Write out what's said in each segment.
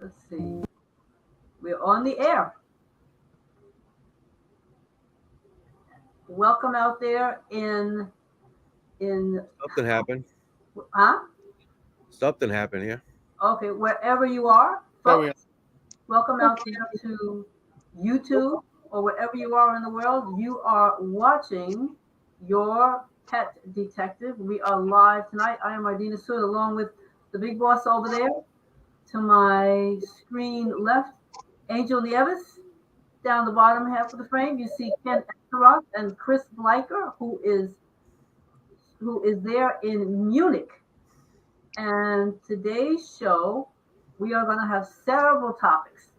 Let's see. We're on the air. Welcome out there in Something happened. huh? Something happened here. Okay, wherever you are, There we are. folks. Welcome out there to YouTube or wherever you are in the world. You are watching your pet detective. We are live tonight. I am Ardina Sood along with the big boss over there. To my screen left, Angel Nieves. Down the bottom half of the frame, you see Ken Evseroff and Chris Bleicher, who is there in Munich. And today's show, we are going to have several topics.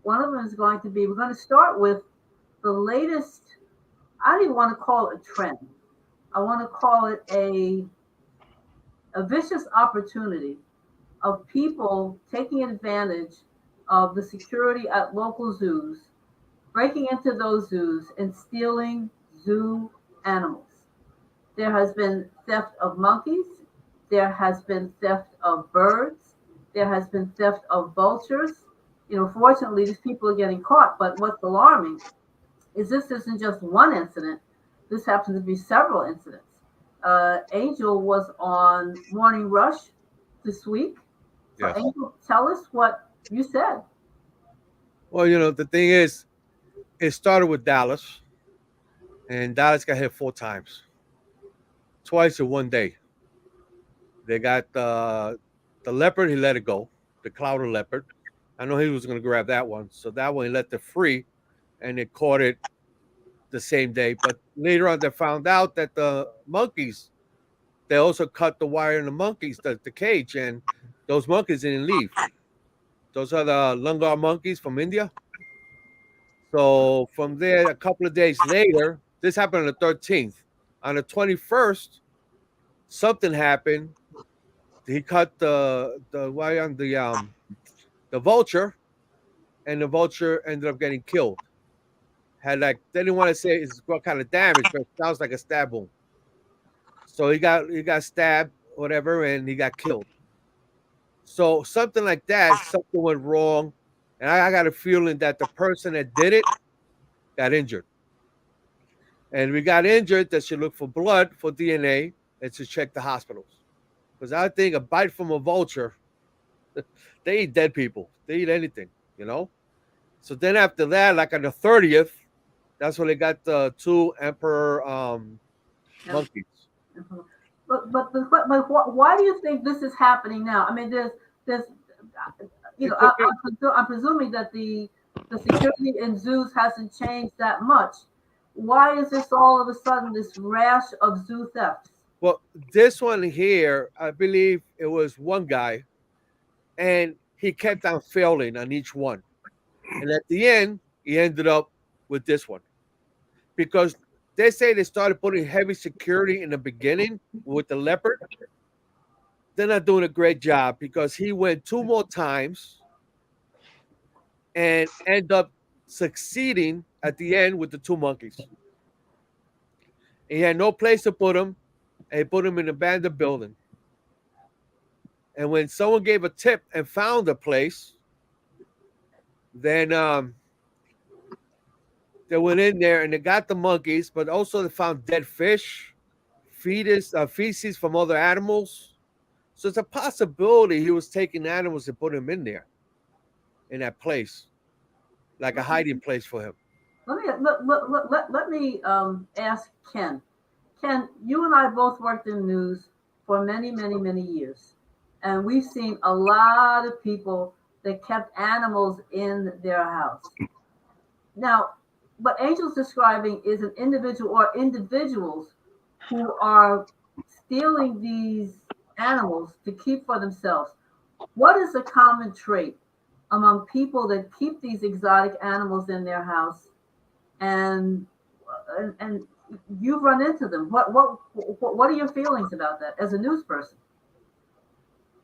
One of them is going to be, we're going to start with the latest, I don't even want to call it a trend. I want to call it a vicious opportunity of people taking advantage of the security at local zoos, breaking into those zoos and stealing zoo animals. There has been theft of monkeys. There has been theft of birds. There has been theft of vultures. Fortunately, these people are getting caught. But what's alarming is this isn't just one incident. This happens to be several incidents. Angel was on Morning Rush this week. So, Yes. Angel, tell us what you said. Well, the thing is, it started with Dallas, and Dallas got hit 4 times, twice in one day. They got the leopard. He let it go, the clouded leopard. I know he was going to grab that one, so that one he let it free, and they caught it the same day. But later on, they found out that the monkeys, they also cut the wire in the monkeys, the cage, and those monkeys didn't leave. Those are the langur monkeys from India. So from there, a couple of days later, this happened on the 13th. On the 21st, something happened. He cut the wire on the vulture, and the vulture ended up getting killed. Had like they didn't want to say it's what kind of damage, but it sounds like a stab wound. So he got stabbed, whatever, and he got killed. So something like that, something went wrong, and I got a feeling that the person that did it got injured. And we got injured that should look for blood for DNA and to check the hospitals. Because I think a bite from a vulture, they eat dead people. They eat anything, you know? So then after that, like on the 30th, that's when they got the two emperor And monkeys. but why do you think this is happening now? I mean, there's It could be, I'm presuming that the security in zoos hasn't changed that much. Why is this all of a sudden this rash of zoo thefts? well, this one here, I believe it was one guy, and he kept on failing on each one. And at the end, he ended up with this one. Because they say they started putting heavy security in the beginning with the leopard. They're not doing a great job because he went 2 more times and end up succeeding at the end with the two monkeys. He had no place to put him, and he put him in an abandoned building. And when someone gave a tip and found a place, then they went in there and they got the monkeys, but also they found dead fish, feces from other animals. So it's a possibility he was taking animals and putting them in there, in that place, like a hiding place for him. Let me ask Ken. Ken, you and I both worked in news for many, many, many years, and we've seen a lot of people that kept animals in their house. Now, what Angel's describing is an individual or individuals who are stealing these animals to keep for themselves. What is a common trait among people that keep these exotic animals in their house and and you've run into them? What are your feelings about that as a news person?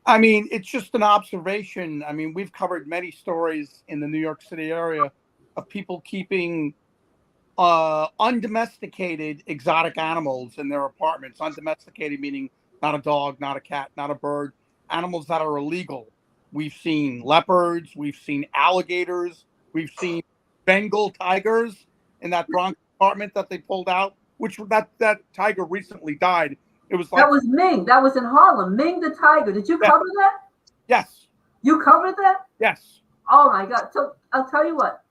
I mean, it's just an observation. I mean, we've covered many stories in the New York City area of people keeping undomesticated exotic animals in their apartments. Undomesticated meaning not a dog, not a cat, not a bird, animals that are illegal. We've seen leopards. We've seen alligators. We've seen Bengal tigers in that Bronx apartment that they pulled out, which that tiger recently died. It was like, that was Ming. That was in Harlem. Ming the tiger. Did you cover that? Yes. You covered that? Yes. Oh my God. So I'll tell you what.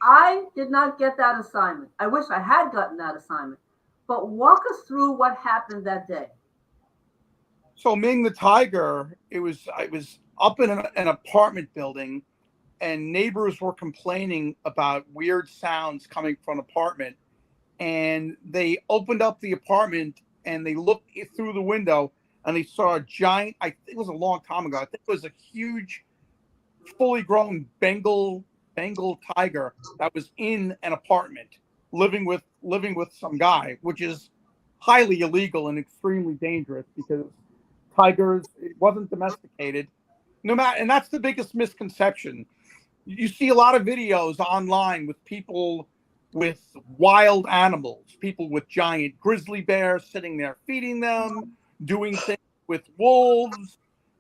I did not get that assignment. I wish I had gotten that assignment. But walk us through what happened that day. So Ming the tiger, it was up in an apartment building, and neighbors were complaining about weird sounds coming from an apartment. And they opened up the apartment and they looked through the window and they saw a giant, I think it was a long time ago, I think it was a huge, fully grown Bengal tiger that was in an apartment living with some guy, which is highly illegal and extremely dangerous because tigers, it wasn't domesticated. No matter, and that's the biggest misconception. You see a lot of videos online with people with wild animals, people with giant grizzly bears sitting there feeding them, doing things with wolves,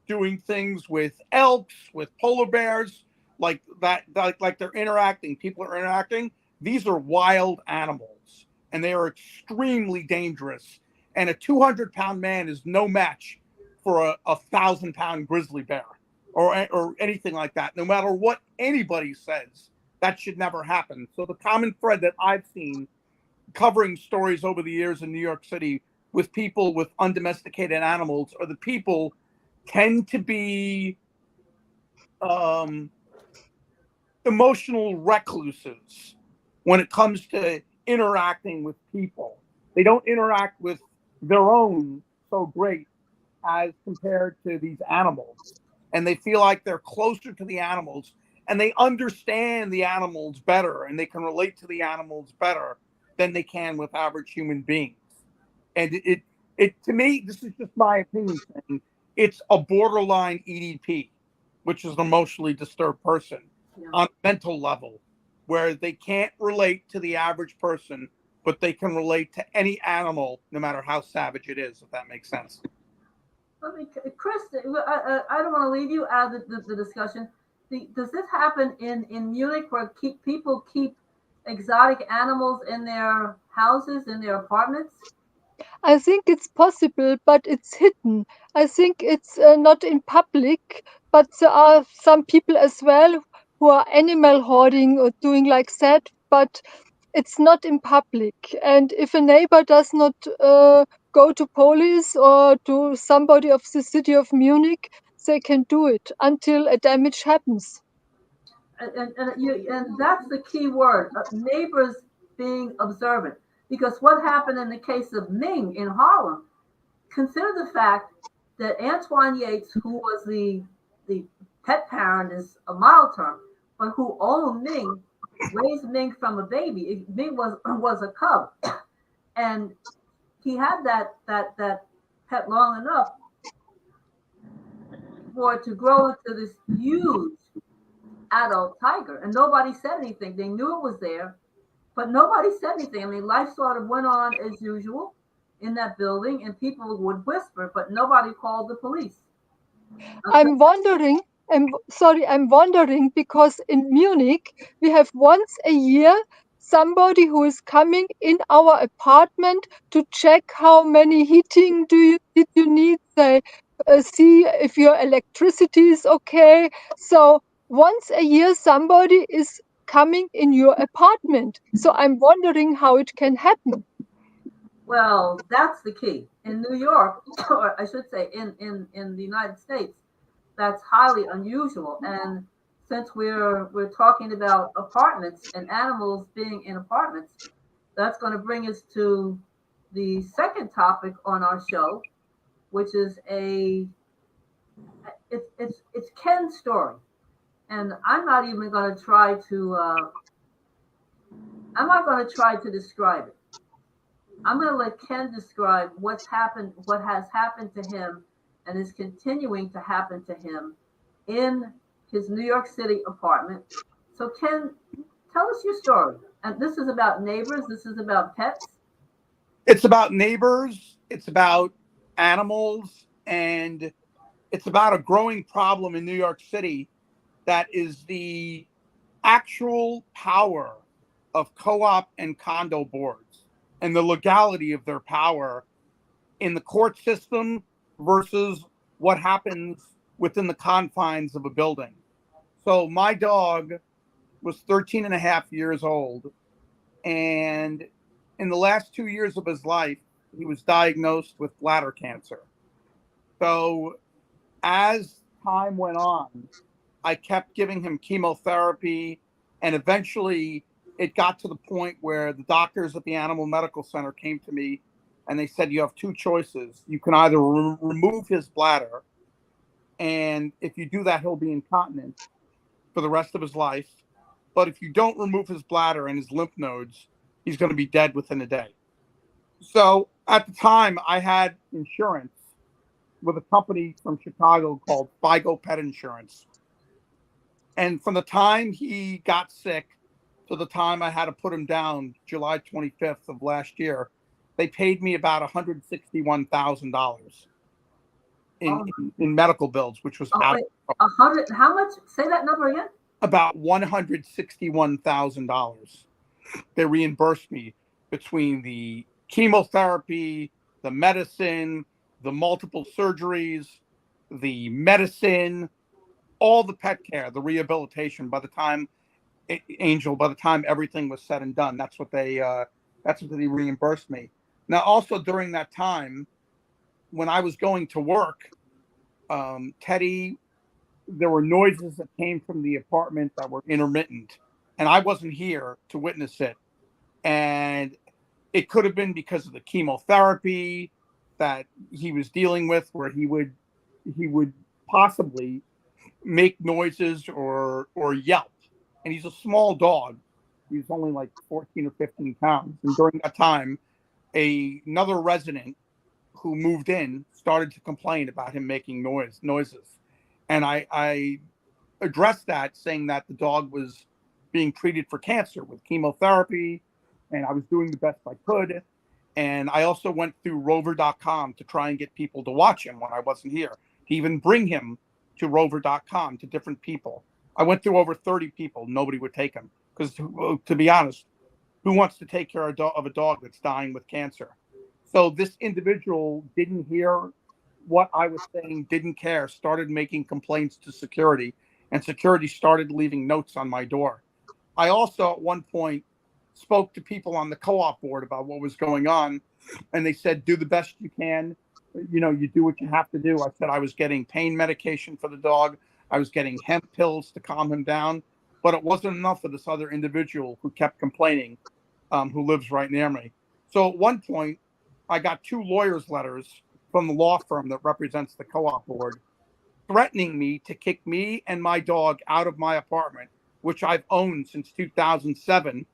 doing things with elks, with polar bears, like that, like they're interacting. People are interacting. These are wild animals, and they are extremely dangerous. And a 200-pound man is no match for a 1,000-pound grizzly bear or anything like that. No matter what anybody says, that should never happen. So the common thread that I've seen covering stories over the years in New York City with people with undomesticated animals, or the people tend to be emotional recluses when it comes to interacting with people. They don't interact with their own so great as compared to these animals. And they feel like they're closer to the animals, and they understand the animals better, and they can relate to the animals better than they can with average human beings. And it to me, this is just my opinion, it's a borderline EDP, which is an emotionally disturbed person, on a mental level, where they can't relate to the average person, but they can relate to any animal, no matter how savage it is, if that makes sense. Chris, I don't want to leave you out of the discussion. Does this happen in Munich, where people keep exotic animals in their houses, in their apartments? I think it's possible, but it's hidden. I think it's not in public, but there are some people as well who are animal hoarding or doing like that, but it's not in public. And if a neighbor does not go to police or to somebody of the city of Munich, they can do it until a damage happens. And that's the key word, neighbors being observant. Because what happened in the case of Ming in Harlem, consider the fact that Antoine Yates, who was the pet parent is a mild term, but who owned Ming, raised Ming from a baby. Ming was a cub. And he had that pet long enough for it to grow into this huge adult tiger, and nobody said anything. They knew it was there, but nobody said anything. I mean, life sort of went on as usual in that building, and people would whisper, but nobody called the police. Okay. I'm wondering because in Munich we have once a year somebody who is coming in our apartment to check how many heating did you need. They see if your electricity is okay. So once a year somebody is coming in your apartment. So I'm wondering how it can happen. Well, that's the key. In New York, or I should say in the United States, that's highly unusual. And since we're talking about apartments and animals being in apartments, that's going to bring us to the second topic on our show, which is it's Ken's story. And I'm not even going to try to describe it. I'm going to let Ken describe what has happened to him, and is continuing to happen to him in his New York City apartment. So Ken, tell us your story. And this is about neighbors. This is about pets. It's about neighbors. It's about animals, and It's about a growing problem in New York City that is the actual power of co-op and condo boards and the legality of their power in the court system versus what happens within the confines of a building. So my dog was 13 and a half years old, and in the last 2 years of his life, he was diagnosed with bladder cancer. So as time went on, I kept giving him chemotherapy, and eventually it got to the point where the doctors at the Animal Medical Center came to me and they said, you have two choices. You can either remove his bladder, and if you do that, he'll be incontinent for the rest of his life. But if you don't remove his bladder and his lymph nodes, he's going to be dead within a day. So at the time, I had insurance with a company from Chicago called FIGO Pet Insurance. And from the time he got sick to the time I had to put him down, July 25th of last year, they paid me about $161,000 in medical bills, which was How much? Say that number again. About $161,000. They reimbursed me between the chemotherapy, the medicine, the multiple surgeries, the medicine, all the pet care, the rehabilitation. By the time everything was said and done, that's what they reimbursed me. Now, also during that time, when I was going to work, Teddy, there were noises that came from the apartment that were intermittent, and I wasn't here to witness it. And it could have been because of the chemotherapy that he was dealing with, where he would possibly make noises or yelp. And he's a small dog. He's only like 14 or 15 pounds. And during that time, another resident who moved in started to complain about him making noises. And I addressed that, saying that the dog was being treated for cancer with chemotherapy, and I was doing the best I could. And I also went through rover.com to try and get people to watch him when I wasn't here, to even bring him to rover.com to different people. I went through over 30 people. Nobody would take him because, to be honest, who wants to take care of a dog that's dying with cancer? So this individual didn't hear what I was saying, didn't care, started making complaints to security, and security started leaving notes on my door. I also, at one point, spoke to people on the co-op board about what was going on, and they said, do the best you can. You know, you do what you have to do. I said I was getting pain medication for the dog. I was getting hemp pills to calm him down, but it wasn't enough for this other individual who kept complaining, who lives right near me. So at one point, I got 2 lawyers' letters from the law firm that represents the co-op board, threatening me to kick me and my dog out of my apartment, which I've owned since 2007.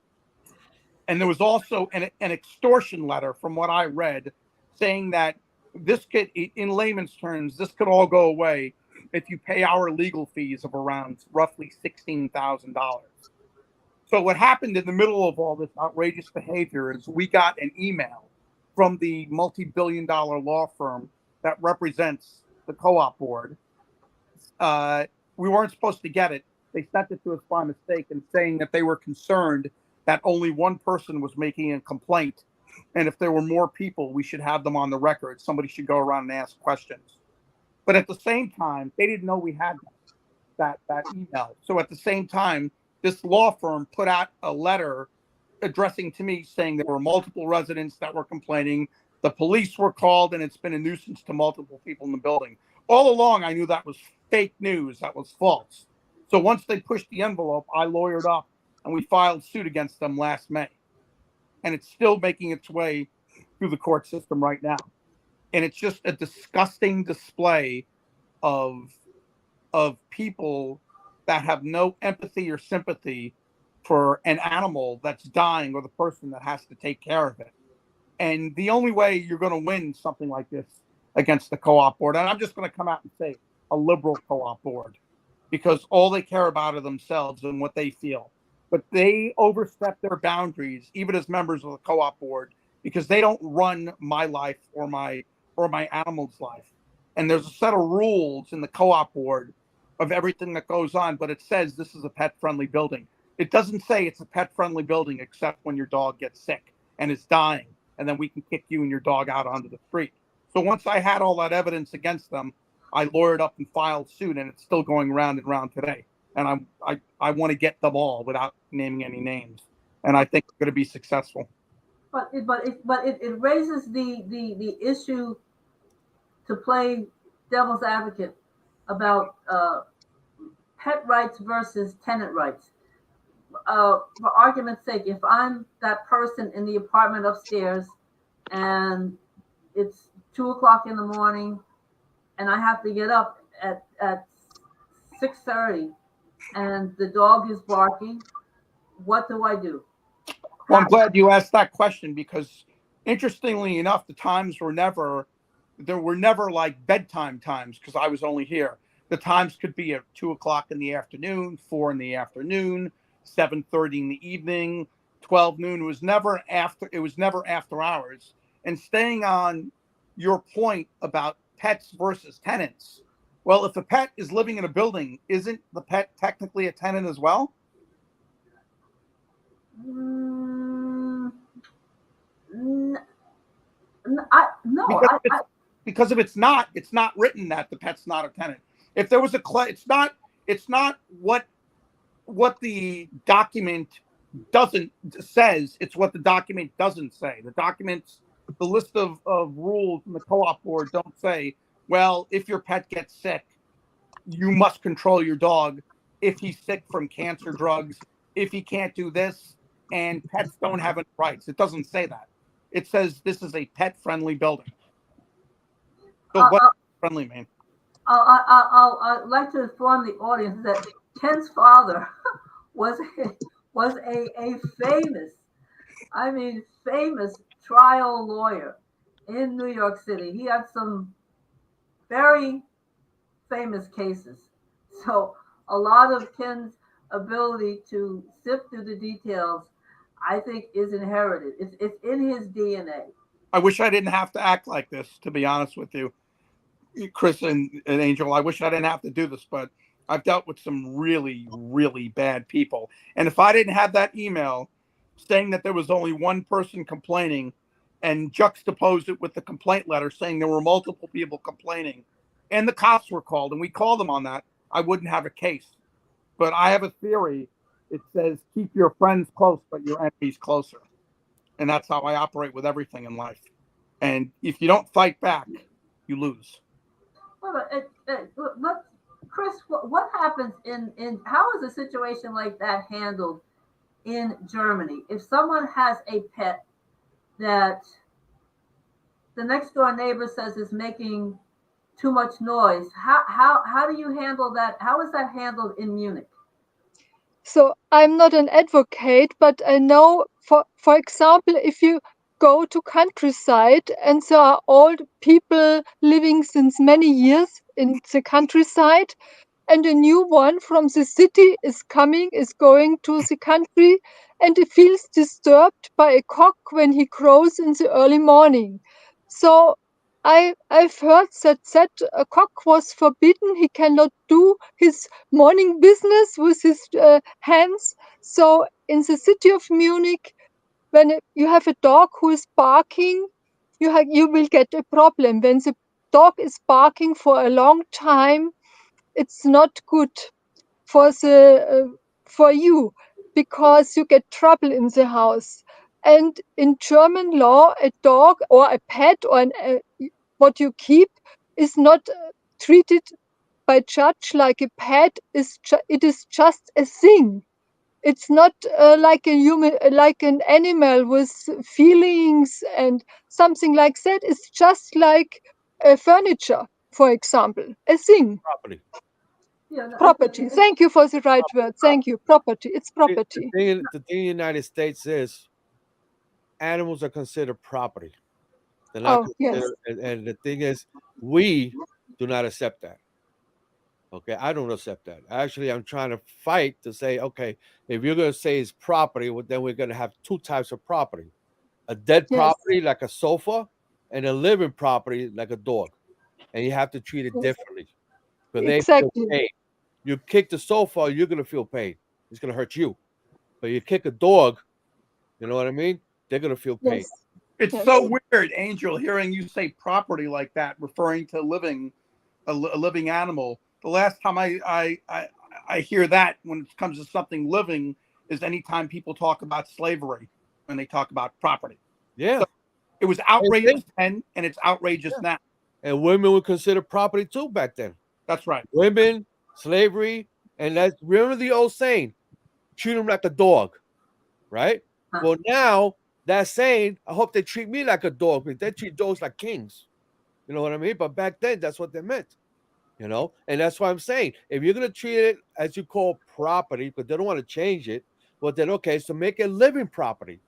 And there was also an extortion letter, from what I read, saying that this could, in layman's terms, this could all go away if you pay our legal fees of around roughly $16,000. So what happened in the middle of all this outrageous behavior is we got an email from the multi-billion-dollar law firm that represents the co-op board. We weren't supposed to get it. They sent it to us by mistake, and saying that they were concerned that only one person was making a complaint, and if there were more people, we should have them on the record. Somebody should go around and ask questions. But at the same time, they didn't know we had that email. So at the same time, this law firm put out a letter addressing to me, saying there were multiple residents that were complaining. The police were called, and it's been a nuisance to multiple people in the building. All along, I knew that was fake news. That was false. So once they pushed the envelope, I lawyered up, and we filed suit against them last May. And it's still making its way through the court system right now. And it's just a disgusting display of people that have no empathy or sympathy for an animal that's dying or the person that has to take care of it. And the only way you're going to win something like this against the co-op board, and I'm just going to come out and say a liberal co-op board, because all they care about are themselves and what they feel. But they overstep their boundaries, even as members of the co-op board, because they don't run my life or my animal's life. and there's a set of rules in the co-op board of everything that goes on, but it says this is a pet-friendly building. It doesn't say it's a pet-friendly building except when your dog gets sick and is dying, and then we can kick you and your dog out onto the street. So once I had all that evidence against them, I lawyered up and filed suit, and it's still going round and round today. And I want to get them all without naming any names, and I think we're going to be successful. But it raises the issue, to play devil's advocate, about pet rights versus tenant rights. For argument's sake, if I'm that person in the apartment upstairs and it's 2:00 in the morning and I have to get up at 6:30 and the dog is barking, what do I do? Well, I'm glad you asked that question, because interestingly enough, there were never like bedtime times, because I was only here. The times could be at 2:00 in the afternoon, 4 in the afternoon, 7:30 in the evening, 12 noon. It was never after hours. And staying on your point about pets versus tenants. Well, if the pet is living in a building, isn't the pet technically a tenant as well? No. Because if it's not written that the pet's not a tenant. If there was it's not what the document says, it's what the document doesn't say. The list of rules in the co-op board don't say, well, if your pet gets sick, you must control your dog if he's sick from cancer drugs, if he can't do this, and pets don't have any rights. It doesn't say that. It says this is a pet-friendly building. So what friendly mean? I'd like to inform the audience that Ken's father was a famous trial lawyer in New York City. He had some very famous cases. So a lot of Ken's ability to sift through the details, I think, is inherited. It's in his DNA. I wish I didn't have to act like this, to be honest with you, Chris and Angel. I wish I didn't have to do this, but I've dealt with some really, really bad people. And if I didn't have that email saying that there was only one person complaining and juxtapose it with the complaint letter saying there were multiple people complaining and the cops were called and we called them on that, I wouldn't have a case. But I have a theory. It says keep your friends close, but your enemies closer. And that's how I operate with everything in life. And if you don't fight back, you lose. Well, Chris, what happens how is a situation like that handled in Germany? If someone has a pet that the next door neighbor says is making too much noise, how do you handle that? How is that handled in Munich? So I'm not an advocate, but I know, for example, if you go to countryside and there are old people living since many years in the countryside, and a new one from the city is going to the country, and he feels disturbed by a cock when he crows in the early morning. So I've heard that a cock was forbidden. He cannot do his morning business with his hands. So in the city of Munich, when you have a dog who is barking, you will get a problem. When the dog is barking for a long time, it's not good for you, because you get trouble in the house. And in German law, a dog or a pet or what you keep is not treated by judge like a pet. It is just a thing. It's not like a human, like an animal with feelings and something like that. It's just like furniture, for example, a thing. Property. Property. Thank you for the right word. Thank you. Property. It's property. The thing in the United States is animals are considered property. They're not considered, yes. and the thing is, we do not accept that. Okay, I don't accept that. Actually, I'm trying to fight to say, okay, if you're going to say it's property, well, then we're going to have two types of property: a dead Yes. property like a sofa, and a living property like a dog. and you have to treat it Yes. differently because they feel Exactly. pain. You kick the sofa, you're gonna feel pain. It's gonna hurt you. But you kick a dog, you know what I mean? They're gonna feel pain. Yes. It's Yes. so weird, Angel, hearing you say property like that, referring to a living animal. The last time I hear that when it comes to something living is anytime people talk about slavery when they talk about property. Yeah. So it was outrageous then, and it's outrageous Yeah. now. And women were considered property too back then. That's right. Women, slavery, and that's remember the old saying, treat them like a dog, right? Huh. Well, now that saying, I hope they treat me like a dog, because they treat dogs like kings. You know what I mean? But back then, that's what they meant. You know, and that's why I'm saying, if you're gonna treat it as you call property, because they don't want to change it, well then okay, so make it living property.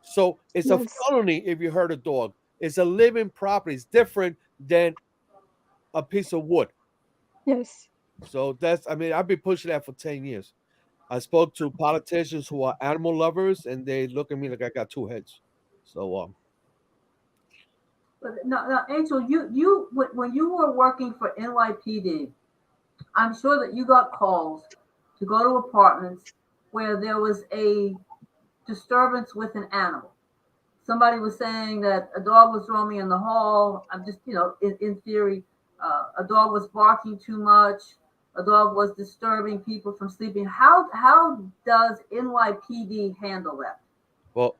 So it's a Yes. felony if you hurt a dog. It's a living property. It's different than a piece of wood. Yes. So that's, I mean, I've been pushing that for 10 years. I spoke to politicians who are animal lovers, and they look at me like I got two heads. So, But no, Angel, when you were working for NYPD, I'm sure that you got calls to go to apartments where there was a disturbance with an animal. Somebody was saying that a dog was roaming in the hall. I'm just, in theory, a dog was barking too much. A dog was disturbing people from sleeping. How does NYPD handle that? well,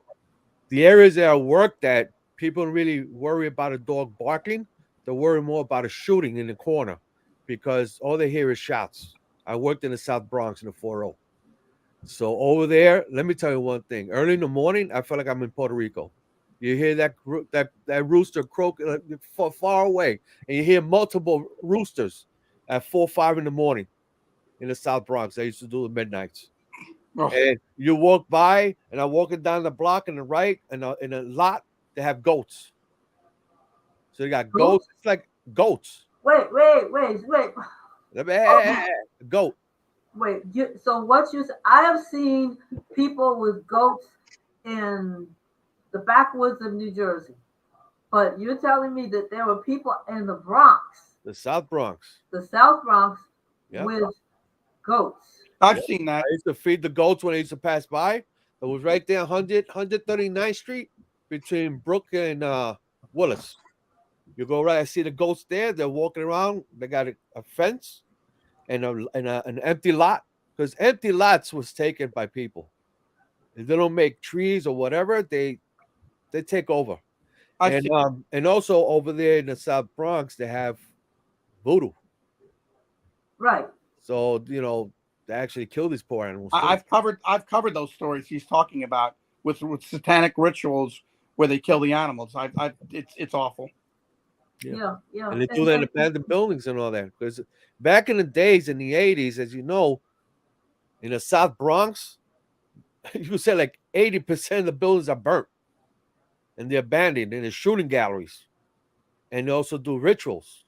the areas that I worked at, people don't really worry about a dog barking. They worry more about a shooting in the corner because all they hear is shots. I worked in the South Bronx in the 40. So over there, let me tell you one thing. Early in the morning, I feel like I'm in Puerto Rico. You hear that rooster croak far away, and you hear multiple roosters at 4 5 in the morning in the South Bronx. I used to do the midnights. Oh, And you walk by, and I'm walking down the block on the right, and in a lot they have goats. So they got Who? goats. It's like goats. Wait. Oh, Goat. wait. So I have seen people with goats in the backwoods of New Jersey, but you're telling me that there were people in the Bronx, The South Bronx. the South Bronx, Yep. with goats. I've Yep. seen I that. used to feed the goats when I used to pass by. It was right there, 139th Street between Brook and Willis. You go right, I see the goats there. They're walking around. They got a fence and an empty lot because empty lots was taken by people. If they don't make trees or whatever, they take over. I've seen. And also over there in the South Bronx, they have voodoo. Right. So they actually kill these poor animals too. I've covered those stories he's talking about with satanic rituals where they kill the animals. It's awful. Yeah. And they do that in abandoned buildings and all that. Because back in the days, in the 80s, as you know, in the South Bronx, you could say like 80% of the buildings are burnt and they're abandoned and they're shooting galleries. And they also do rituals,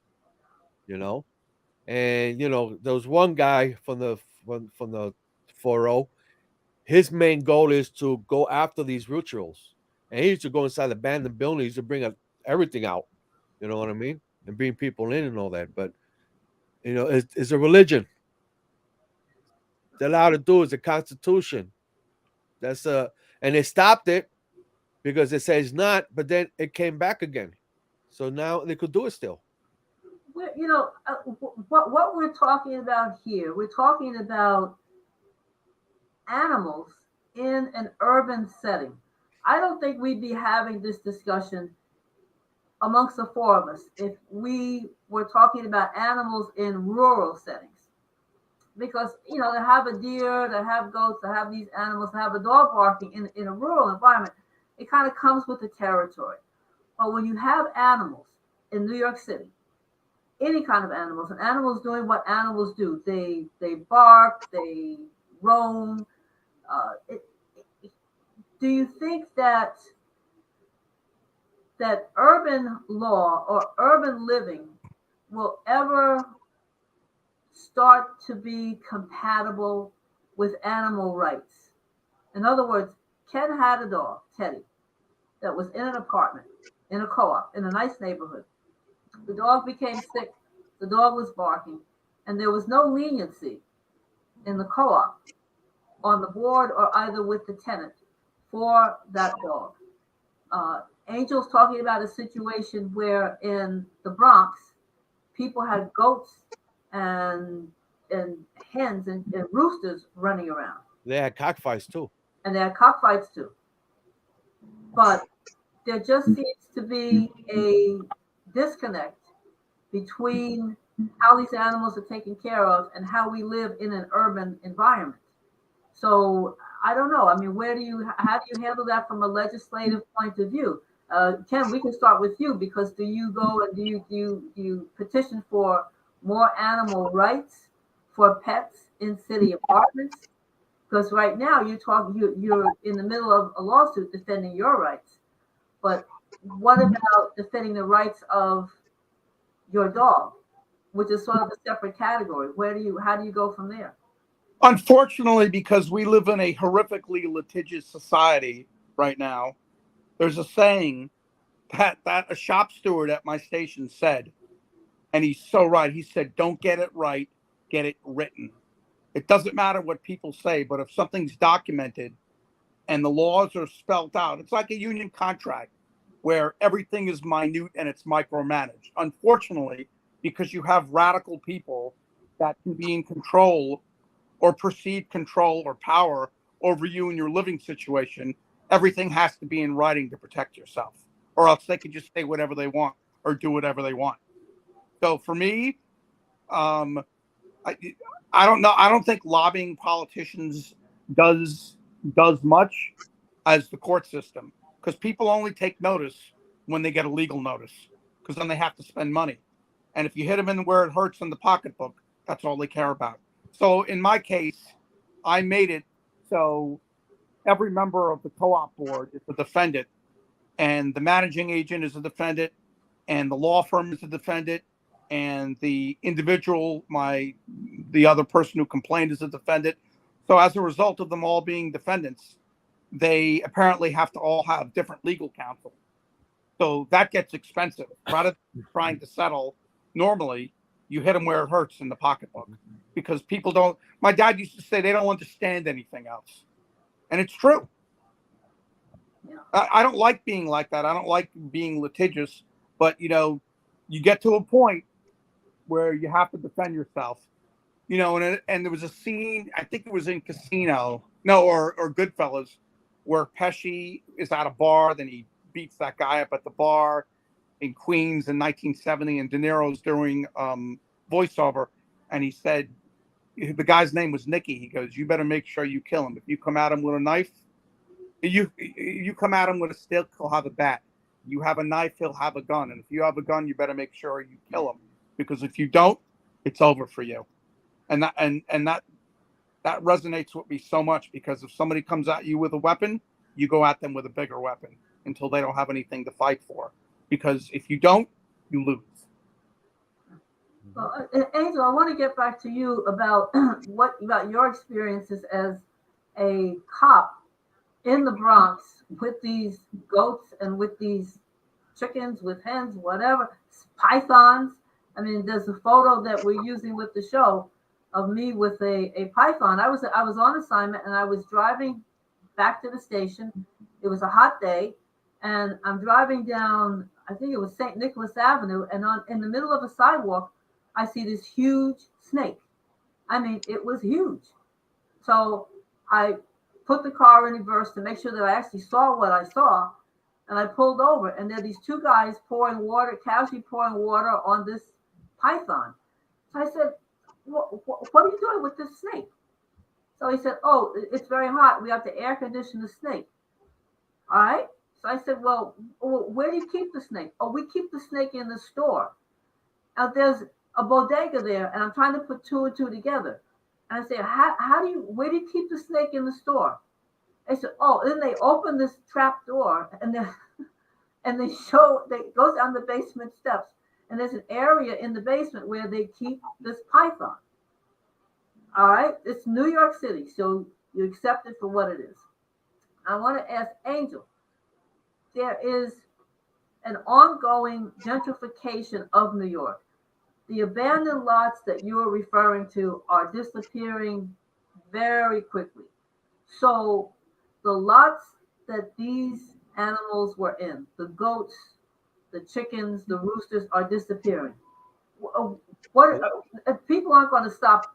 you know. And there was one guy from the 40. His main goal is to go after these rituals. And he used to go inside abandoned buildings, he used to bring everything out. You know what I mean? And bring people in and all that. But it's a religion. They're allowed to do is the Constitution. That's and they stopped it because they say it's not, but then it came back again. So now they could do it still. What we're talking about here, we're talking about animals in an urban setting. I don't think we'd be having this discussion amongst the four of us if we were talking about animals in rural settings. Because, to have a deer, to have goats, to have these animals, to have a dog barking in a rural environment, it kind of comes with the territory. But when you have animals in New York City, any kind of animals, and animals doing what animals do, they bark, they roam. Uh, it, do you think that urban law or urban living will ever start to be compatible with animal rights? In other words, Ken had a dog, Teddy, that was in an apartment, in a co-op, in a nice neighborhood. The dog became sick. The dog was barking, and there was no leniency in the co-op on the board or either with the tenant for that dog. Angel's talking about a situation where in the Bronx, people had goats and and hens and roosters running around, They had cockfights too. and they had cockfights too. But there just seems to be a disconnect between how these animals are taken care of and how we live in an urban environment. So I don't know. I mean, how do you handle that from a legislative point of view? Ken, we can start with you because do you go and do you petition for more animal rights for pets in city apartments? Because right now you're in the middle of a lawsuit defending your rights, but what about defending the rights of your dog, which is sort of a separate category? How do you go from there? Unfortunately, because we live in a horrifically litigious society right now, there's a saying that a shop steward at my station said, and he's so right. He said, "Don't get it right, get it written." It doesn't matter what people say, but if something's documented and the laws are spelled out, it's like a union contract where everything is minute and it's micromanaged. Unfortunately, because you have radical people that can be in control or perceive control or power over you in your living situation, everything has to be in writing to protect yourself, or else they can just say whatever they want or do whatever they want. So for me, um, I, I don't know. I don't think lobbying politicians does much as the court system, because people only take notice when they get a legal notice, because then they have to spend money. And if you hit them in where it hurts in the pocketbook, that's all they care about. So in my case, I made it so every member of the co-op board is a defendant, and the managing agent is a defendant, and the law firm is a defendant, and the individual, the other person who complained, is a defendant. So as a result of them all being defendants, they apparently have to all have different legal counsel. So that gets expensive. Rather than trying to settle normally, you hit them where it hurts in the pocketbook, because people don't. My dad used to say they don't understand anything else, and it's true. Yeah. I don't like being like that. I don't like being litigious, but you get to a point where you have to defend yourself. And there was a scene, I think it was in Casino, no, or Goodfellas, where Pesci is at a bar, then he beats that guy up at the bar in Queens in 1970, and De Niro's doing voiceover, and he said, the guy's name was Nicky. He goes, "You better make sure you kill him. If you come at him with a knife, you come at him with a stick, he'll have a bat. You have a knife, he'll have a gun. And if you have a gun, you better make sure you kill him, because if you don't, it's over for you." And that resonates with me so much, because if somebody comes at you with a weapon, you go at them with a bigger weapon until they don't have anything to fight for. Because if you don't, you lose. Well, Angel, I want to get back to you about about your experiences as a cop in the Bronx with these goats and with these chickens, with hens, whatever, pythons. I mean, there's a photo that we're using with the show of me with a python. I was on assignment and I was driving back to the station. It was a hot day, and I'm driving down, I think it was St. Nicholas Avenue, and in the middle of a sidewalk, I see this huge snake. I mean, it was huge. So I put the car in reverse to make sure that I actually saw what I saw, and I pulled over, and there are these two guys casually pouring water on this python. So I said, what are you doing with this snake? So he said, "Oh, it's very hot. We have to air condition the snake." All right. So I said, "Well, where do you keep the snake?" "Oh, we keep the snake in the store. Now there's a bodega there, and I'm trying to put two and two together." And I said, where do you keep the snake in the store?" They said, "Oh," then they open this trap door, and then they go down the basement steps, and there's an area in the basement where they keep this python. All right, it's New York City, so you accept it for what it is. I want to ask Angel. There is an ongoing gentrification of New York. The abandoned lots that you are referring to are disappearing very quickly. So the lots that these animals were in, the goats, the chickens, the roosters, are disappearing. What people aren't going to stop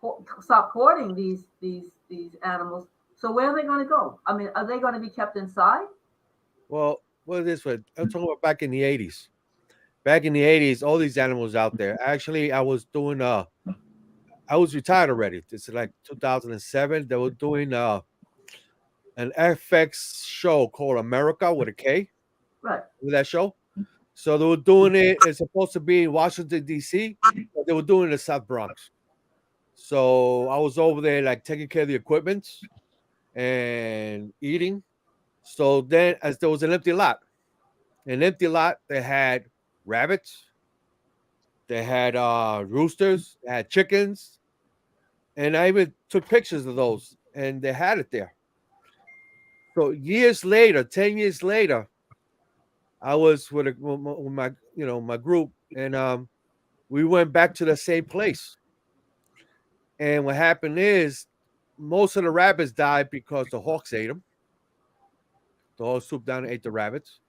hoarding these animals. So where are they going to go? I mean, are they going to be kept inside? Well, this way. I'm talking about back in the 80s. Back in the 80s, all these animals out there. Actually, I was doing I was retired already. This is like 2007. They were doing an FX show called America with a K. Right. With that show. So they were doing it. It's supposed to be in Washington D.C., but they were doing it in the South Bronx. So I was over there, like taking care of the equipment and eating. So then, as there was an empty lot, they had rabbits, they had roosters, they had chickens, and I even took pictures of those, and they had it there. So years later, 10 years later, I was with my my group, and we went back to the same place. And what happened is, most of the rabbits died because the hawks ate them. The hawks swooped down and ate the rabbits,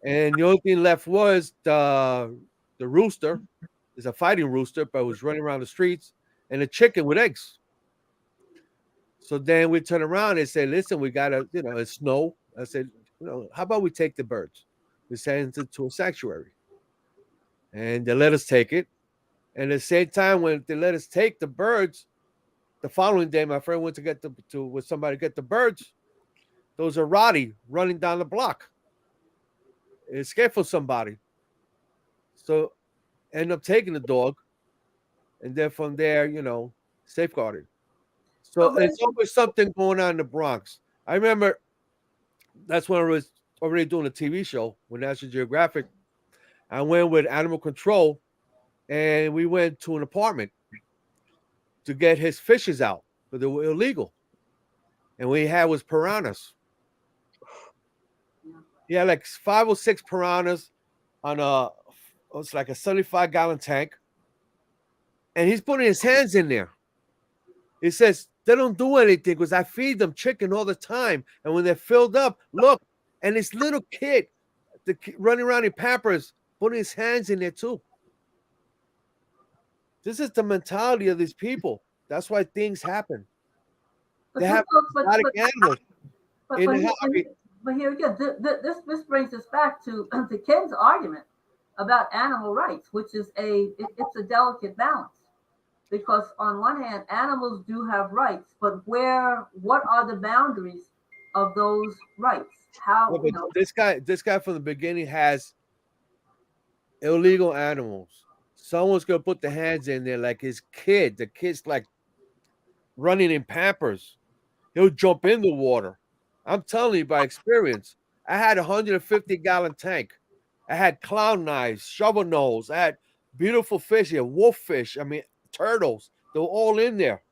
and the only thing left was the rooster. It's a fighting rooster, but it was running around the streets, and a chicken with eggs. So then we turned around and said, "Listen, we gotta, it's snow." I said, how about we take the birds? We send it to a sanctuary, and they let us take it. And at the same time, when they let us take the birds, the following day, my friend went to get with somebody to get the birds. There was a Roddy running down the block. It escaped from somebody. So end up taking the dog, and then from there, safeguarded. So it's always something going on in the Bronx. I remember that's when I was already doing a TV show with National Geographic. I went with Animal Control, and we went to an apartment to get his fishes out, but they were illegal. And what he had was piranhas. He had like 5 or 6 piranhas on it's like a 75-gallon tank. And he's putting his hands in there. He says, they don't do anything because I feed them chicken all the time. And when they're filled up, look, and this little kid, running around in Pampers, putting his hands in there too. This is the mentality of these people. That's why things happen. They have exotic animals. But here again, this brings us back to Ken's argument about animal rights, which is it's a delicate balance. Because on one hand, animals do have rights, but what are the boundaries of those rights? How this guy from the beginning has illegal animals. Someone's gonna put the hands in there, like his kid. The kid's like running in Pampers. He'll jump in the water. I'm telling you by experience. I had a 150-gallon tank. I had clown knives, shovel nose. I had beautiful fish here, wolf fish. I mean, turtles. They were all in there.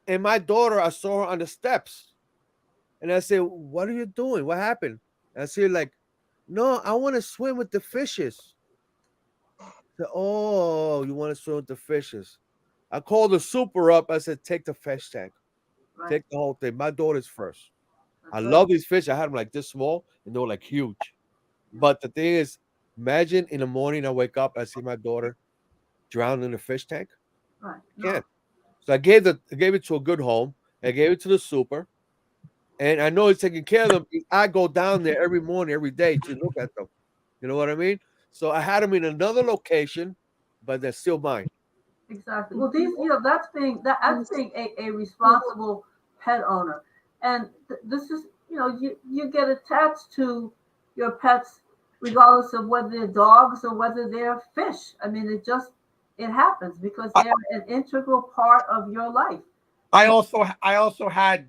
And my daughter, I saw her on the steps. And I said, what are you doing? What happened? And I said, like, no, I want to swim with the fishes. I said, oh, you want to swim with the fishes? I called the super up. I said, take the fish tank. Right. Take the whole thing. My daughter's first. I love these fish. I had them like this small, and they were like huge. But the thing is, imagine in the morning I wake up, I see my daughter drowned in a fish tank. Right. Yeah. So I gave it to a good home. I gave it to the super, and I know he's taking care of them. I go down there every morning, every day to look at them. You know what I mean? So I had them in another location, but they're still mine. Exactly. Well, that's being a responsible pet owner, and this is you get attached to your pets regardless of whether they're dogs or whether they're fish. I mean, it happens because they're an integral part of your life. I also had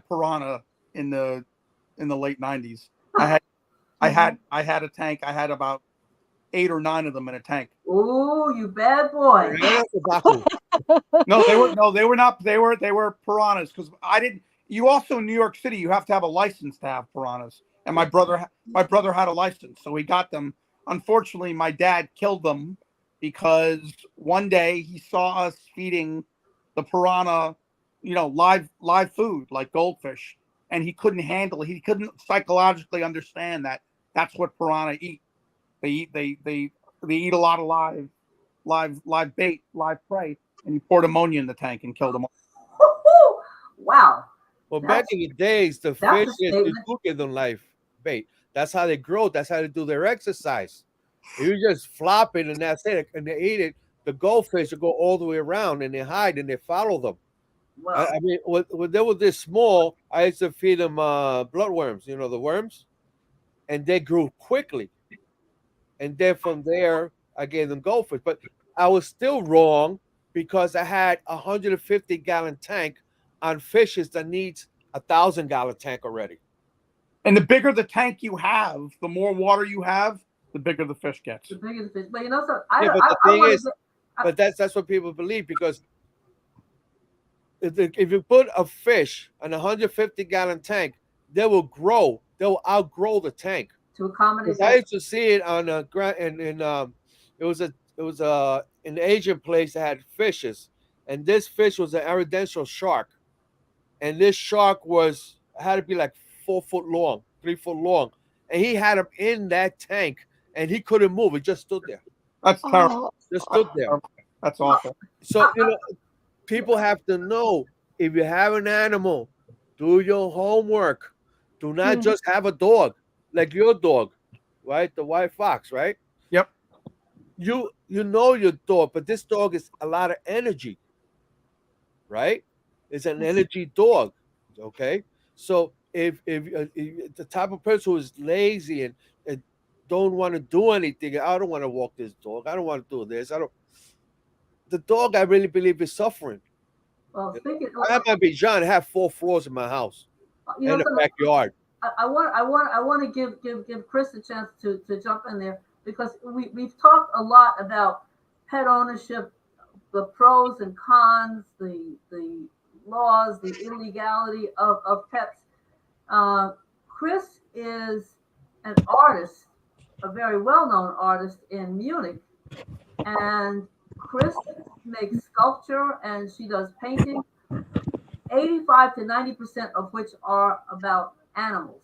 piranha in the late 90s. I had a tank. I had about 8 or 9 of them in a tank. Oh, you bad boy! No, they were not. They were piranhas because I didn't. You also in New York City, you have to have a license to have piranhas, and my brother had a license, so he got them. Unfortunately, my dad killed them because one day he saw us feeding the piranha, live food like goldfish, and he couldn't handle it. He couldn't psychologically understand that that's what piranha eat. They eat a lot of live bait, live prey, and he poured ammonia in the tank and killed them all. Wow. Well, back in the days, the that's a fish is statement. do give them life bait. That's how they grow. That's how they do their exercise. If you just flop it and that's it, and they eat it, the goldfish will go all the way around and they hide and they follow them. Well, I mean, when they were this small, I used to feed them bloodworms, the worms, and they grew quickly. And then from there, I gave them goldfish. But I was still wrong because I had 150-gallon tank on fishes that needs 1,000-gallon tank already. And the bigger the tank you have, the more water you have, the bigger the fish gets. the bigger the fish. But so Yeah, but the thing is, but that's what people believe, because if you put a fish in a 150-gallon tank, they will grow. They will outgrow the tank. to accommodate. I used to see it on a it was an Asian place that had fishes, and this fish was an iridescent shark, and this shark had to be like 4 foot long, 3 foot long, and he had him in that tank, and he couldn't move. He just stood there. That's terrible. Just stood there. That's awful. So people have to know, if you have an animal, do your homework. Do not just have a dog like your dog, right? The white fox, right? Yep. You know your dog, but this dog is a lot of energy, right? It's an energy dog, okay? So if the type of person who is lazy and don't want to do anything, I don't want to walk this dog, I don't want to do this, the dog, I really believe, is suffering. Well, I have my Bijan, I have 4 floors in my house in the backyard. I want to give Chris a chance to jump in there, because we've talked a lot about pet ownership, the pros and cons, the laws, the illegality of pets. Chris is an artist, a very well-known artist in Munich, and Chris makes sculpture and she does painting, 85 to 90% of which are about animals.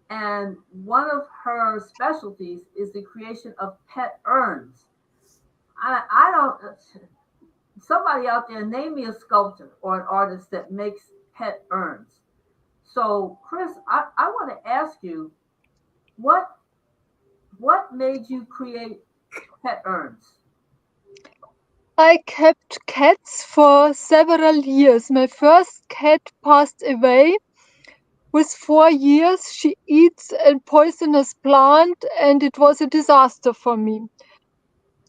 And one of her specialties is the creation of pet urns. I don't, somebody out there, name me a sculptor or an artist that makes pet urns. So, Chris, I want to ask you, what made you create pet urns? I kept cats for several years. My first cat passed away. With 4 years, she eats a poisonous plant, and it was a disaster for me.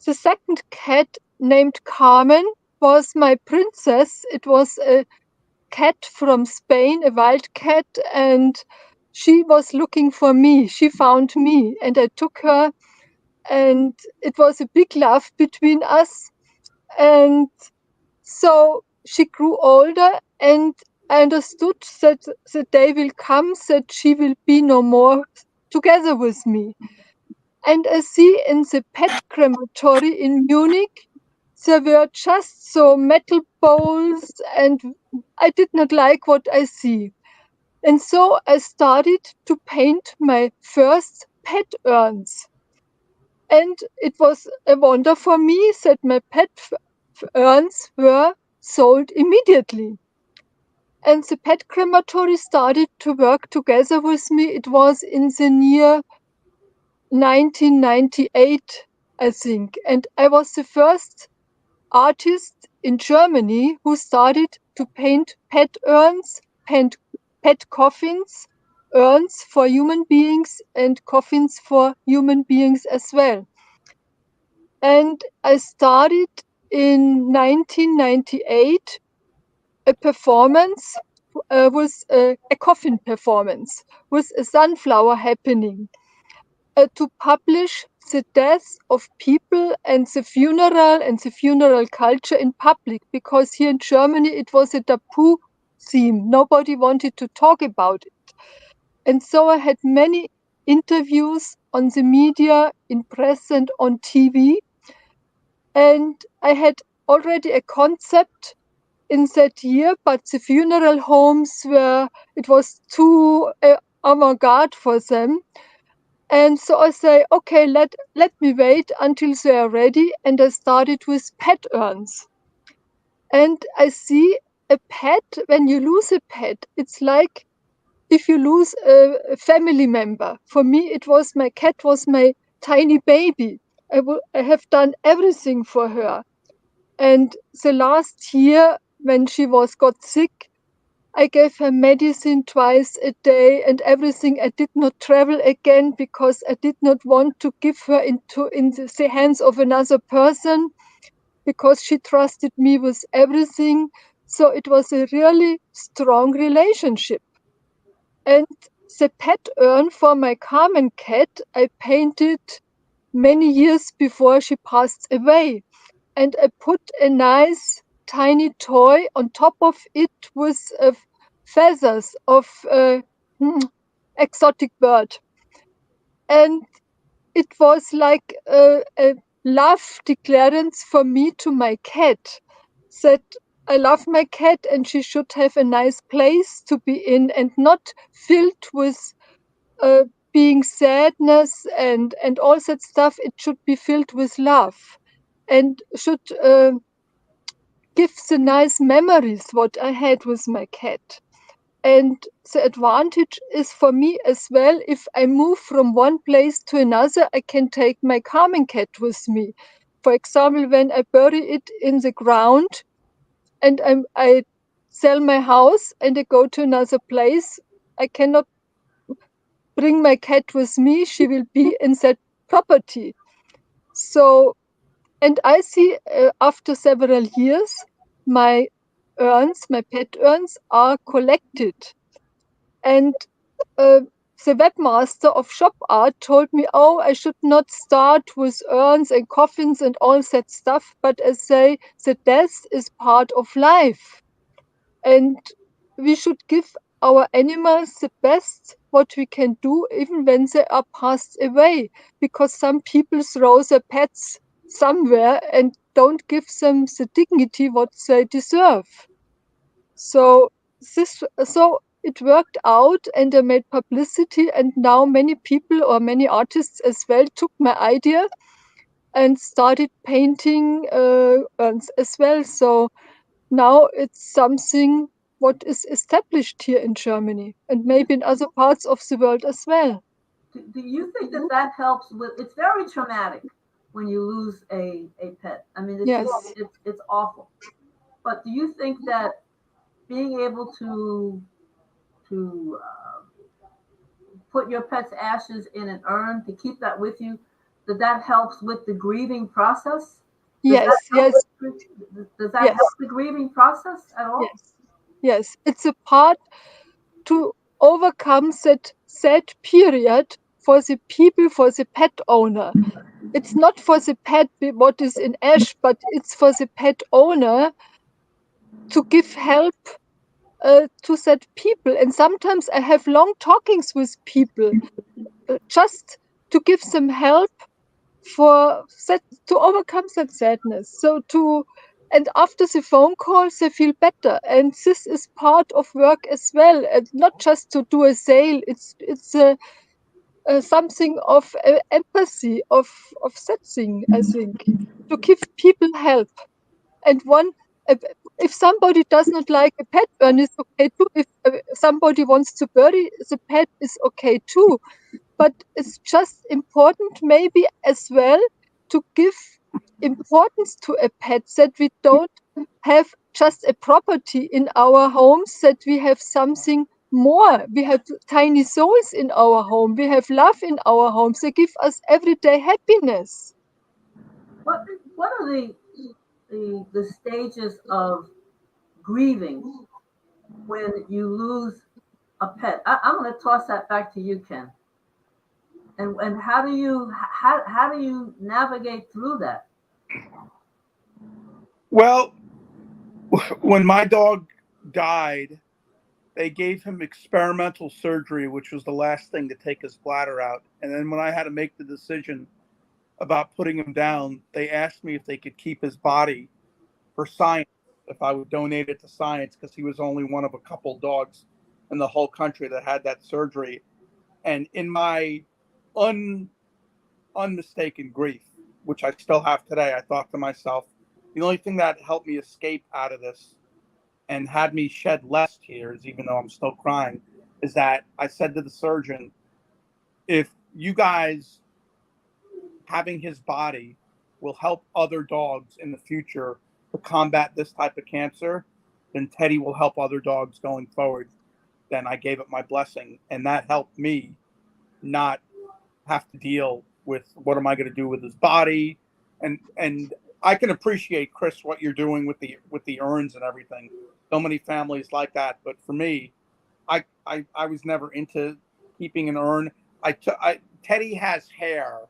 The second cat, named Carmen, was my princess. It was a cat from Spain, a wild cat, and she was looking for me. She found me, and I took her, and it was a big love between us. And so she grew older, and I understood that the day will come that she will be no more together with me. And I see in the pet crematory in Munich, there were just so metal bowls, and I did not like what I see. And so I started to paint my first pet urns. And it was a wonder for me that my pet urns were sold immediately. And the pet crematory started to work together with me. It was in the year 1998, I think. And I was the first artist in Germany who started to paint pet urns, paint pet coffins, urns for human beings, and coffins for human beings as well. And I started in 1998 a performance with a coffin performance with a sunflower happening to publish the deaths of people and the funeral culture in public, because here in Germany it was a taboo theme. Nobody wanted to talk about it. And so I had many interviews on the media, in press and on TV. And I had already a concept in that year, but the funeral homes it was too avant-garde for them. And so I say, okay, let me wait until they are ready. And I started with pet urns. And I see a pet, when you lose a pet, it's like if you lose a family member. For me, my cat was my tiny baby. I have done everything for her. And the last year, when she got sick, I gave her medicine twice a day and everything. I did not travel again because I did not want to give her in the hands of another person, because she trusted me with everything. So it was a really strong relationship. And the pet urn for my Carmen cat, I painted many years before she passed away. And I put a nice tiny toy on top of it with feathers of exotic bird. And it was like a love declarance for me to my cat, that I love my cat and she should have a nice place to be in and not filled with uh, being sadness and all that stuff. It should be filled with love and should give the nice memories what I had with my cat. And the advantage is for me as well, if I move from one place to another, I can take my Carmen cat with me. For example, when I bury it in the ground and I sell my house and I go to another place, I cannot bring my cat with me. She will be in that property. So, and I see after several years, my my pet urns are collected. And uh, the webmaster of Shop Art told me, oh, I should not start with urns and coffins and all that stuff, but I say the death is part of life. And we should give our animals the best what we can do, even when they are passed away, because some people throw their pets somewhere and don't give them the dignity what they deserve. So it worked out and I made publicity, and now many people or many artists as well took my idea and started painting urns as well. So now it's something what is established here in Germany and maybe in other parts of the world as well. Do you think that that helps with? It's very traumatic when you lose a pet. I mean, it's Yes. just it's awful. But do you think that being able to put your pet's ashes in an urn to keep that with you, that helps with the grieving process? Does Yes, that help yes, does that yes, help the grieving process at all? yes, yes. It's a part to overcome that sad period for the people, for the pet owner. It's not for the pet what is in ash, but it's for the pet owner to give help to that people. And sometimes I have long talkings with people just to give them help for that, to overcome that sadness. And after the phone calls, they feel better. And this is part of work as well, and not just to do a sale. It's something of empathy of that thing. I think to give people help. And if somebody does not like a pet urn, is okay too. If somebody wants to bury the pet, is okay too. But it's just important maybe as well to give importance to a pet, that we don't have just a property in our homes, that we have something more. We have tiny souls in our home. We have love in our homes. They give us everyday happiness. What are the stages of grieving when you lose a pet? I'm going to toss that back to you, Ken. And how do you navigate through that? Well, when my dog died, they gave him experimental surgery, which was the last thing to take his bladder out. And then when I had to make the decision about putting him down, they asked me if they could keep his body for science, if I would donate it to science, because he was only one of a couple dogs in the whole country that had that surgery. And in my unmistaken grief, which I still have today, I thought to myself, the only thing that helped me escape out of this and had me shed less tears, even though I'm still crying, is that I said to the surgeon, if you guys having his body will help other dogs in the future to combat this type of cancer, then Teddy will help other dogs going forward. Then I gave it my blessing, and that helped me not have to deal with what am I going to do with his body, and I can appreciate, Chris, what you're doing with the urns and everything. So many families like that, but for me, I was never into keeping an urn. Teddy has hair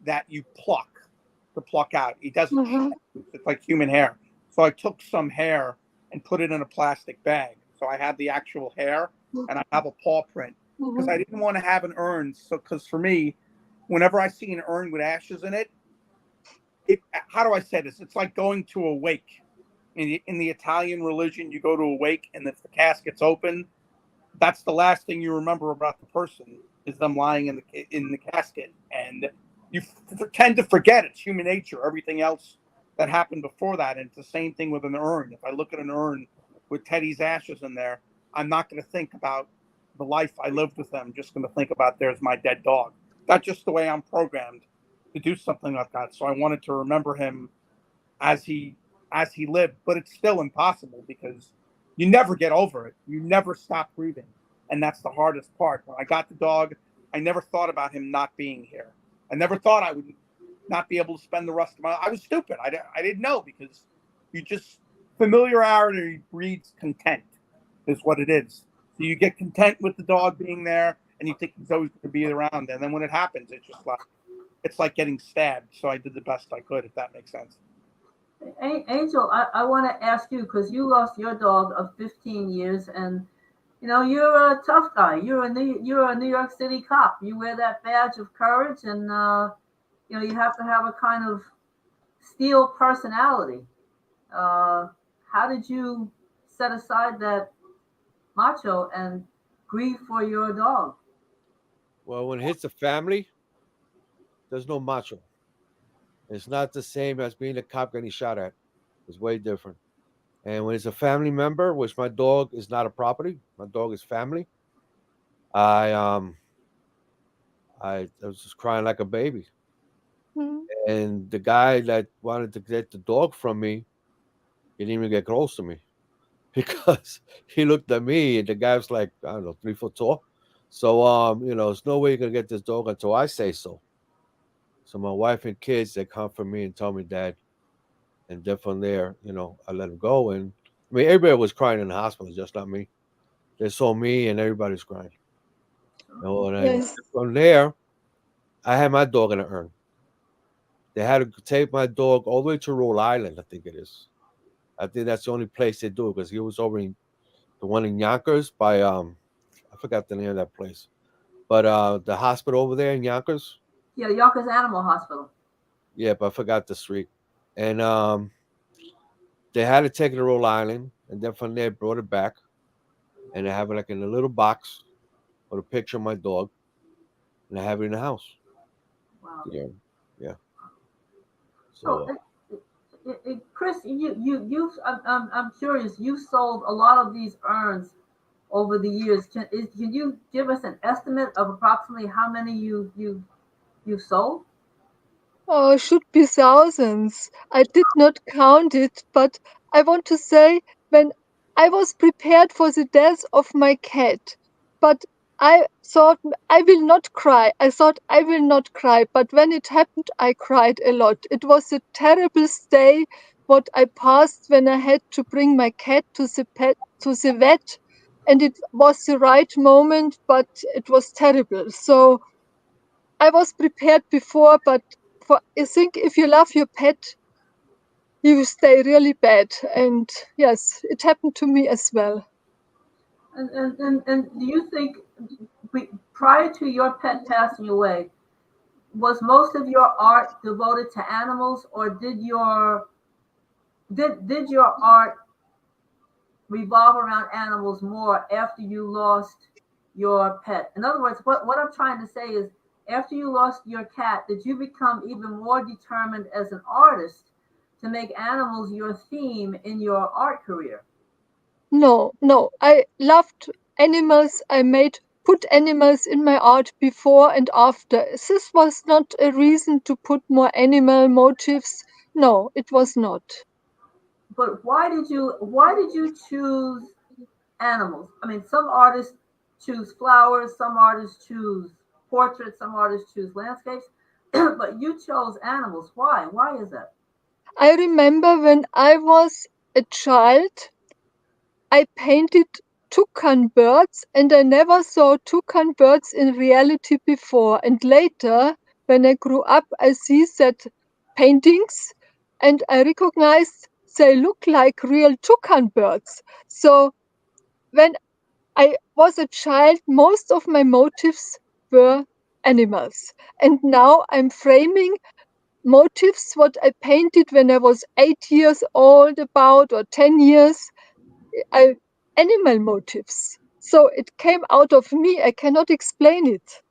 that you to pluck out. He doesn't. It's like human hair. So I took some hair and put it in a plastic bag. So I have the actual hair and I have a paw print because I didn't want to have an urn. So because for me, whenever I see an urn with ashes in it, how do I say this? It's like going to a wake. In the Italian religion, you go to a wake, and if the casket's open, that's the last thing you remember about the person is them lying in the casket, and you tend to forget. It's human nature. Everything else that happened before that, and it's the same thing with an urn. If I look at an urn with Teddy's ashes in there, I'm not going to think about the life I lived with them. I'm just going to think about there's my dead dog. That's just the way I'm programmed to do something like that. So I wanted to remember him as he lived, but it's still impossible because you never get over it. You never stop grieving. And that's the hardest part. When I got the dog, I never thought about him not being here. I never thought I would not be able to spend the rest of my life. I was stupid. I didn't know because you just, familiarity breeds content is what it is. So you get content with the dog being there and you think he's always going to be around. And then when it happens, it's like getting stabbed. So I did the best I could, if that makes sense. Angel, I want to ask you, because you lost your dog of 15 years, and you're a tough guy. You're a New York City cop. You wear that badge of courage, and you have to have a kind of steel personality. How did you set aside that macho and grieve for your dog? Well, when it hits a family, there's no macho. It's not the same as being a cop getting shot at. It's way different. And when it's a family member, which my dog is not a property, my dog is family. I I was just crying like a baby. And the guy that wanted to get the dog from me, he didn't even get close to me because he looked at me and the guy was like, I don't know, 3 foot tall. So there's no way you're gonna get this dog until I say so. So my wife and kids, they come for me and tell me, Dad, and then from there, I let him go. And I mean, everybody was crying in the hospital, just not me. They saw me, and everybody's crying. And then Yes. from there, I had my dog in an urn. They had to take my dog all the way to Rhode Island, I think it is. I think that's the only place they do it because he was over in the one in Yonkers by I forgot the name of that place, but the hospital over there in Yonkers. Yeah, Yonkers Animal Hospital. Yeah, but I forgot the street. And they had to take it to Rhode Island, and then from there brought it back, and I have it like in a little box with a picture of my dog, and I have it in the house. Wow. Yeah. So, Chris, I'm curious. You've sold a lot of these urns over the years. Can you give us an estimate of approximately how many you've sold? Oh, should be thousands. I did not count it, but I want to say when I was prepared for the death of my cat, but I thought I will not cry. I thought I will not cry, but when it happened, I cried a lot. It was a terrible day what I passed when I had to bring my cat to the vet, and it was the right moment, but it was terrible. So I was prepared before, but I think if you love your pet, you stay really bad. And yes, it happened to me as well. And do you think prior to your pet passing away, was most of your art devoted to animals, or did your art revolve around animals more after you lost your pet? In other words, what I'm trying to say is, after you lost your cat, did you become even more determined as an artist to make animals your theme in your art career? No, no. I loved animals. I made put animals in my art before and after. This was not a reason to put more animal motifs. No, it was not. But why did you choose animals? I mean, some artists choose flowers, some artists choose portraits, some artists choose landscapes, but you chose animals. Why? Why is that? I remember when I was a child, I painted toucan birds and I never saw toucan birds in reality before. And later, when I grew up, I see that paintings and I recognized they look like real toucan birds. So when I was a child, most of my motifs were animals. And now I'm framing motifs what I painted when I was 8 years old, about or 10 years. I, animal motifs. So it came out of me. I cannot explain it.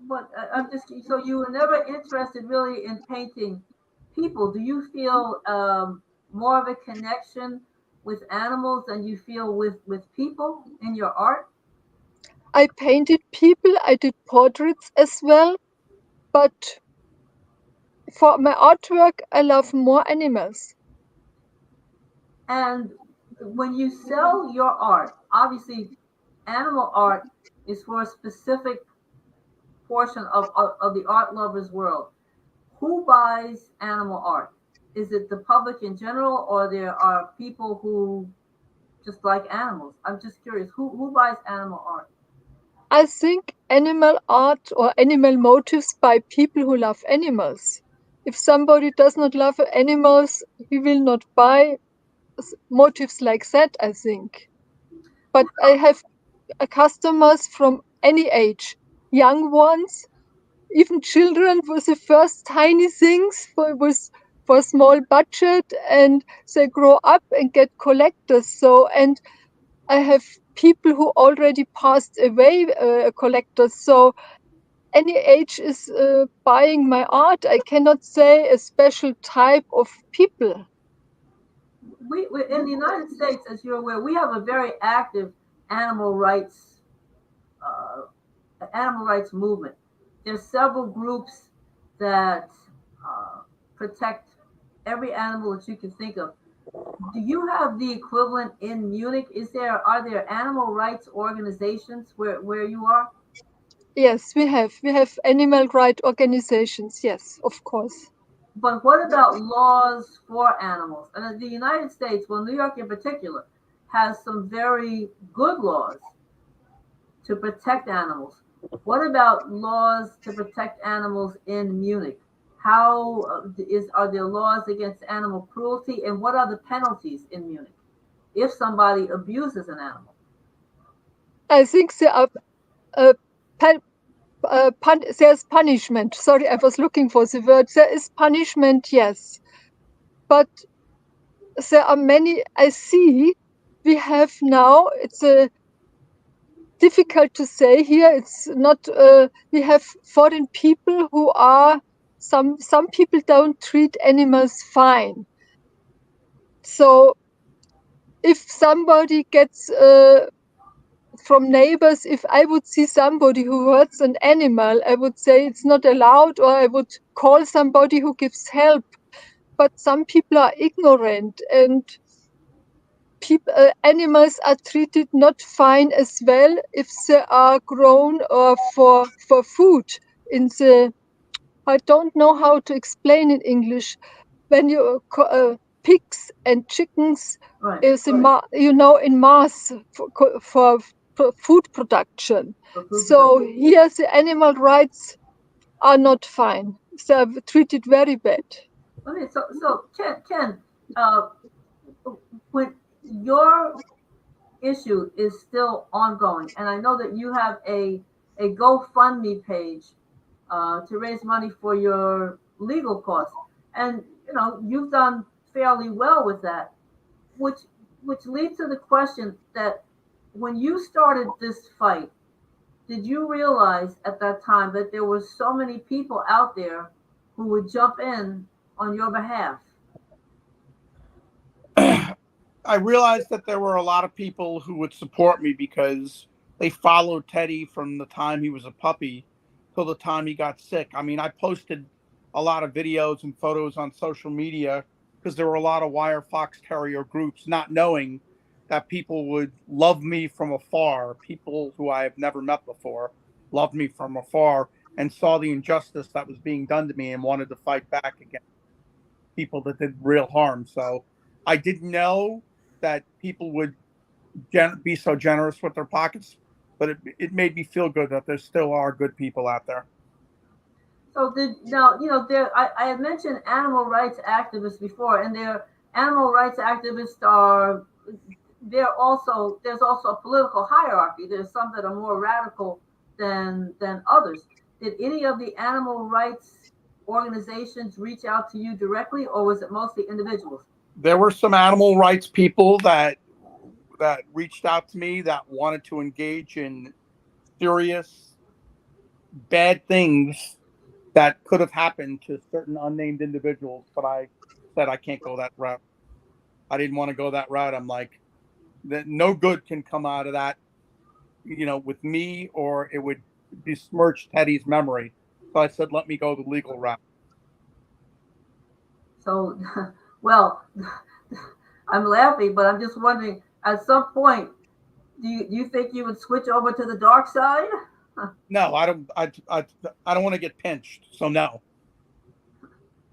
But I'm just so you were never interested really in painting people. Do you feel more of a connection with animals than you feel with people in your art? I painted people, I did portraits as well, but for my artwork, I love more animals. And when you sell your art, obviously animal art is for a specific portion of the art lover's world. Who buys animal art? Is it the public in general, or there are people who just like animals? I'm just curious. Who buys animal art? I think animal art or animal motifs by people who love animals. If somebody does not love animals, he will not buy motifs like that, I think. But I have customers from any age, young ones, even children with the first tiny things for small budget, and they grow up and get collectors. So, and I have people who already passed away, collectors. So any age is buying my art. I cannot say a special type of people. We in the United States, as you're aware, we have a very active animal rights uh, animal rights movement. There's several groups that uh, protect every animal that you can think of. Do you have the equivalent in Munich? Are there animal rights organizations where you are? Yes, we have animal right organizations. Yes, of course. But what about laws for animals? And the United States, well, New York in particular, has some very good laws to protect animals. What about laws to protect animals in Munich? How are there laws against animal cruelty, and what are the penalties in Munich if somebody abuses an animal? I think there are uh, pen, there's punishment. Sorry, I was looking for the word. There is punishment, yes, but there are many. I see. We have now. It's a difficult to say here. It's not. We have foreign people who are some people don't treat animals fine. So if somebody gets from neighbors, if I would see somebody who hurts an animal, I would say it's not allowed, or I would call somebody who gives help. But some people are ignorant, and animals are treated not fine as well if they are grown or for food. In the I don't know how to explain in English. When you pigs and chickens Right. is in mass for food production. For food So production. here the animal rights are not fine. They are treated very bad. Okay, so Ken, uh, when your issue is still ongoing. And I know that you have a GoFundMe page to raise money for your legal costs. And you've done fairly well with that, which leads to the question that when you started this fight, did you realize at that time that there were so many people out there who would jump in on your behalf? I realized that there were a lot of people who would support me because they followed Teddy from the time he was a puppy till the time he got sick. I mean, I posted a lot of videos and photos on social media because there were a lot of wire fox terrier groups, not knowing that people would love me from afar. People who I have never met before loved me from afar and saw the injustice that was being done to me and wanted to fight back against people that did real harm. So I didn't know that people would be so generous with their pockets, but it made me feel good that there still are good people out there. So I had mentioned animal rights activists before, and their animal rights activists are there's also a political hierarchy. There's some that are more radical than others. Did any of the animal rights organizations reach out to you directly, or was it mostly individuals? There were some animal rights people that reached out to me that wanted to engage in serious bad things that could have happened to certain unnamed individuals, but I said I can't go that route. I didn't want to go that route. I'm like, that no good can come out of that, with me, or it would besmirch Teddy's memory. So I said, let me go the legal route. So, well, I'm laughing, but I'm just wondering, at some point, do you think you would switch over to the dark side? No, I don't. I don't want to get pinched. So no.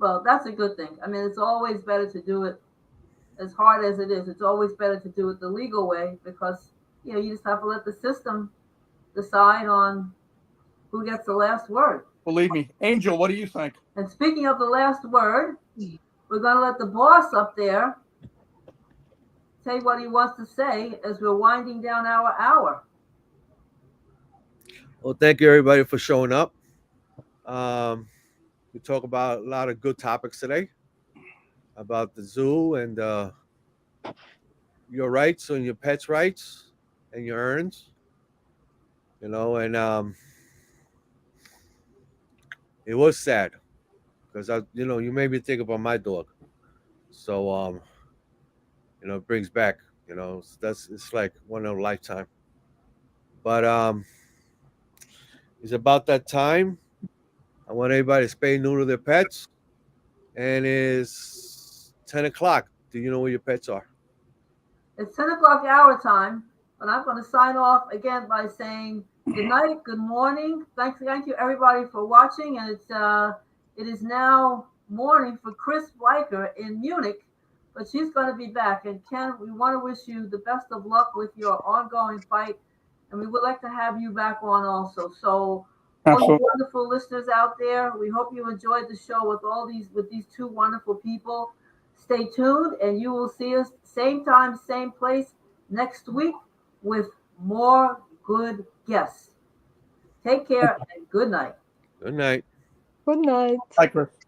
Well, that's a good thing. I mean, it's always better to do it, as hard as it is. It's always better to do it the legal way, because you just have to let the system decide on who gets the last word. Believe me, Angel. What do you think? And speaking of the last word, we're going to let the boss up there say what he wants to say as we're winding down our hour. Well, thank you everybody for showing up. We talk about a lot of good topics today about the zoo and your rights and your pets' rights and your urns. And it was sad because you made me think about my dog. So it brings back, it's like one of a lifetime. But it's about that time. I want everybody to spay and neuter their pets. And it's 10 o'clock. Do you know where your pets are? It's 10 o'clock our time, but I'm going to sign off again by saying good night, good morning. Thank you everybody for watching. And it is now morning for Chris Bleicher in Munich, but she's going to be back. And Ken, we want to wish you the best of luck with your ongoing fight. And we would like to have you back on also. So all you wonderful listeners out there, we hope you enjoyed the show with these two wonderful people. Stay tuned, and you will see us same time, same place next week with more good guests. Take care and good night. Good night. Good night. Bye, Chris.